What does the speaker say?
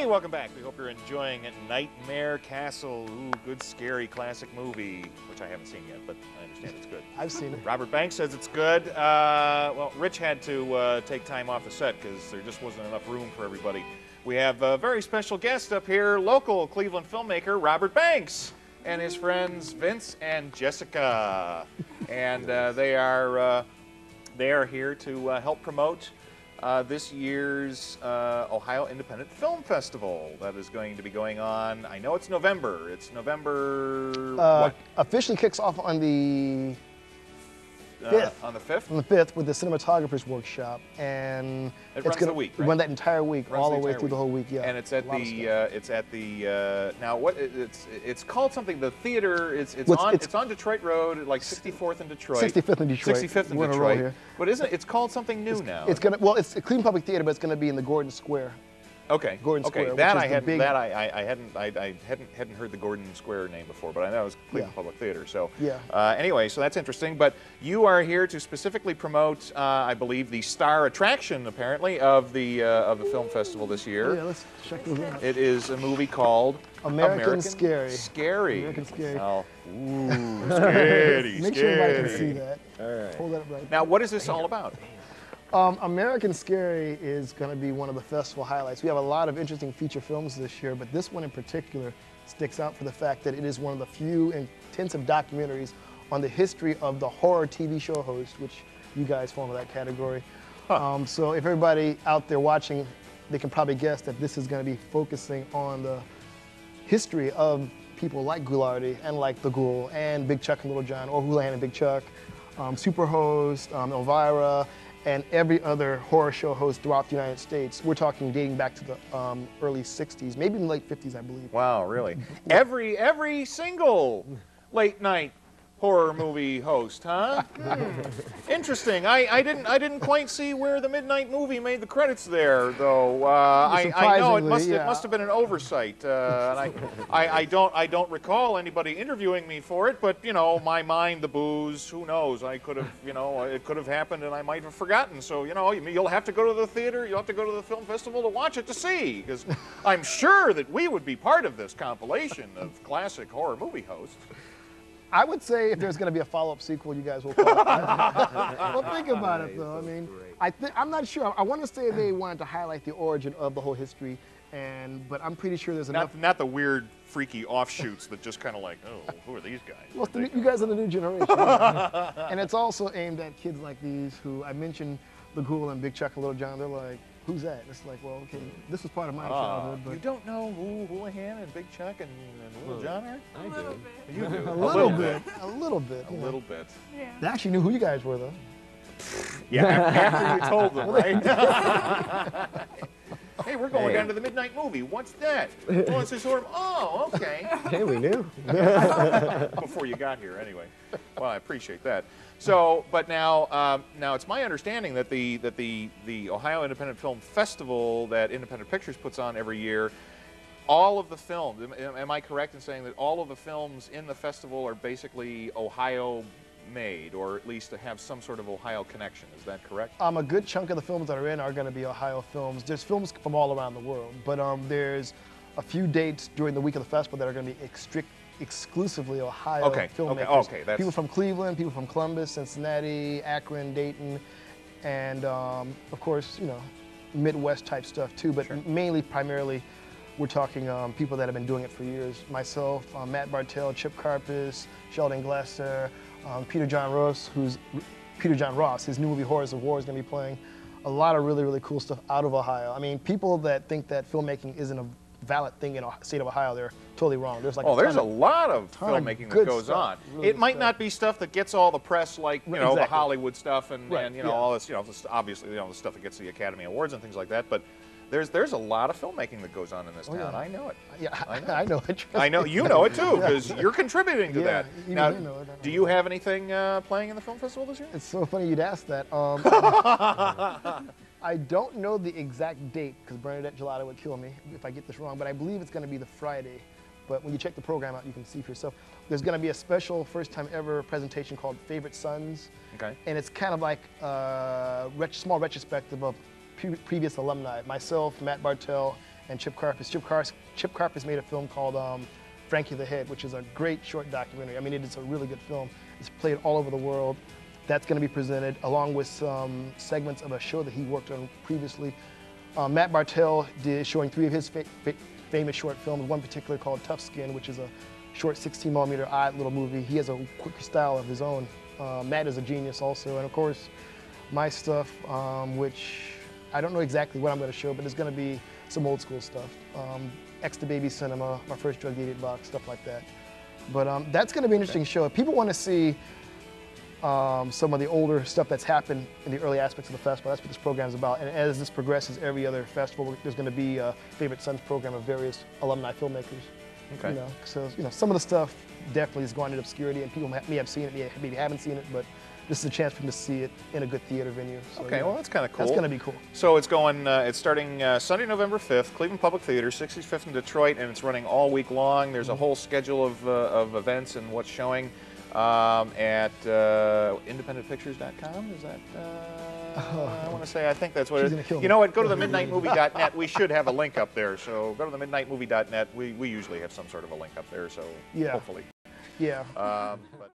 Hey, welcome back. We hope you're enjoying Nightmare Castle. Ooh, good, scary, classic movie, which I haven't seen yet, but I understand it's good. I've seen it. Robert Banks says it's good. Well, Rich had to take time off the set because there just wasn't enough room for everybody. We have a very special guest up here, local Cleveland filmmaker Robert Banks and his friends Vince and Jessica. And they are here to help promote this year's Ohio Independent Film Festival that is going to be going on. I know it's November. It's November what? Officially kicks off on the 5th. On the 5th? On the 5th with the cinematographer's workshop, and It runs the week, right? Run that entire week, Runs all the the way entire through the week. whole week. Yeah. And it's at the now what it's called something. The theater it's on Detroit Road, like 64th in Detroit. 65th in Detroit. 65th in We're on a roll Detroit. here. But isn't it's called something new now? It's a Cleveland Public Theater, but it's gonna be in the Gordon Square. Okay. Gordon okay. Square, That which I is the hadn't. big- That I hadn't heard the Gordon Square name before, but I know it was Cleveland Yeah. Public Theater. So Yeah. Anyway, so that's interesting. But you are here to specifically promote, I believe, the star attraction apparently of the film festival this year. Yeah, let's check this out. It is a movie called American Scary. Scary. American Scary. Oh, ooh, scary. Make sure everybody can scary. see that. All right. Hold that up right. Now, what is this all about? American Scary is going to be one of the festival highlights. We have a lot of interesting feature films this year, but this one in particular sticks out for the fact that it is one of the few intensive documentaries on the history of the horror TV show host, which you guys fall into that category. So if everybody out there watching, they can probably guess that this is going to be focusing on the history of people like Ghoulardi and like the Ghoul and Big Chuck and Little John, or Houlihan and Big Chuck, Superhost, Elvira, and every other horror show host throughout the United States. We're talking dating back to the early 60s, maybe in the late 50s, I believe. Wow, really? Every single late night horror movie host, huh? Interesting. I didn't quite see where the Midnight Movie made the credits there, though. I know it must have been an oversight. And I don't recall anybody interviewing me for it, but you know, my mind, the booze, who knows? I could have, you know, it could have happened and I might have forgotten. So you know, you'll have to go to the theater, you'll have to go to the film festival to watch it to see, because I'm sure that we would be part of this compilation of classic horror movie hosts. I would say if there's going to be a follow-up sequel, you guys will call it. Well, think about it, though. I mean, I'm not sure. I want to say they wanted to highlight the origin of the whole history, but I'm pretty sure there's enough. Not the weird, freaky offshoots that just kind of like, oh, who are these guys? Well, you guys are the new generation. And it's also aimed at kids like these who, I mentioned the Ghoul and Big Chuck and Little John. They're like, who's that? It's like, well, okay, this was part of my childhood. But you don't know who Houlihan and Big Chuck and Little John are? I do. You do. a little bit. A little bit. A little bit. Yeah. They actually knew who you guys were, though. Yeah, after you told them, right? Hey, we're going down to the Midnight Movie. What's that? Oh, it's this sort of, oh, okay. Hey, we knew. Before you got here, anyway. Well, I appreciate that. So, but now it's my understanding that the Ohio Independent Film Festival that Independent Pictures puts on every year, all of the films, am I correct in saying that all of the films in the festival are basically Ohio made, or at least to have some sort of Ohio connection? Is that correct? A good chunk of the films that are in are going to be Ohio films. There's films from all around the world, but there's a few dates during the week of the festival that are going to be exclusively Ohio filmmakers. Okay, that's... People from Cleveland, people from Columbus, Cincinnati, Akron, Dayton, and of course, you know, Midwest type stuff too, but Sure. primarily, we're talking people that have been doing it for years. Myself, Matt Bartell, Chip Karpus, Sheldon Glasser, Peter John Ross, his new movie Horrors of War is going to be playing. A lot of really, really cool stuff out of Ohio. I mean, people that think that filmmaking isn't a valid thing in the state of Ohio, they're totally wrong. There's like there's a lot of filmmaking that goes on. Really it might not be stuff that gets all the press, like you know, the Hollywood stuff and you know, all this, you know, obviously, you know, the stuff that gets the Academy Awards and things like that, but there's a lot of filmmaking that goes on in this town. Yeah. I know it. Yeah, I know. I know it. I know you know it too, because you're contributing to that. even Now, they know it. do you have anything playing in the film festival this year? It's so funny you'd ask that. I don't know the exact date, because Bernadette Gelada would kill me if I get this wrong, but I believe it's going to be the Friday. But when you check the program out, you can see for yourself. There's going to be a special first-time ever presentation called Favorite Sons. Okay. And it's kind of like a small retrospective of previous alumni. Myself, Matt Bartell, and Chip Carpus. Chip Carpus made a film called Frankie the Head, which is a great short documentary. I mean, it is a really good film. It's played all over the world. That's going to be presented along with some segments of a show that he worked on previously. Matt Bartell did showing 3 of his famous short films, one particular called Tough Skin, which is a short 16mm odd little movie. He has a quicker style of his own. Matt is a genius also, and of course, my stuff, which I don't know exactly what I'm going to show, but it's going to be some old school stuff. X the Baby Cinema, my first drug deated box, stuff like that. But that's going to be an interesting show. If people want to see some of the older stuff that's happened in the early aspects of the festival, that's what this program is about. And as this progresses, every other festival, there's going to be a Favorite Sons program of various alumni filmmakers. Okay. So some of the stuff definitely is going into obscurity, and people may have seen it, maybe haven't seen it, but this is a chance for them to see it in a good theater venue. So, Okay, well, that's kind of cool. That's going to be cool. So it's going. It's starting Sunday, November 5th, Cleveland Public Theater, 65th in Detroit, and it's running all week long. There's a whole schedule of events and what's showing at independentpictures.com. Is that? I want to say. I think that's what it is. You know what? Go to the midnightmovie.net. We should have a link up there. So go to the midnightmovie.net. We usually have some sort of a link up there. So yeah. hopefully. Yeah. But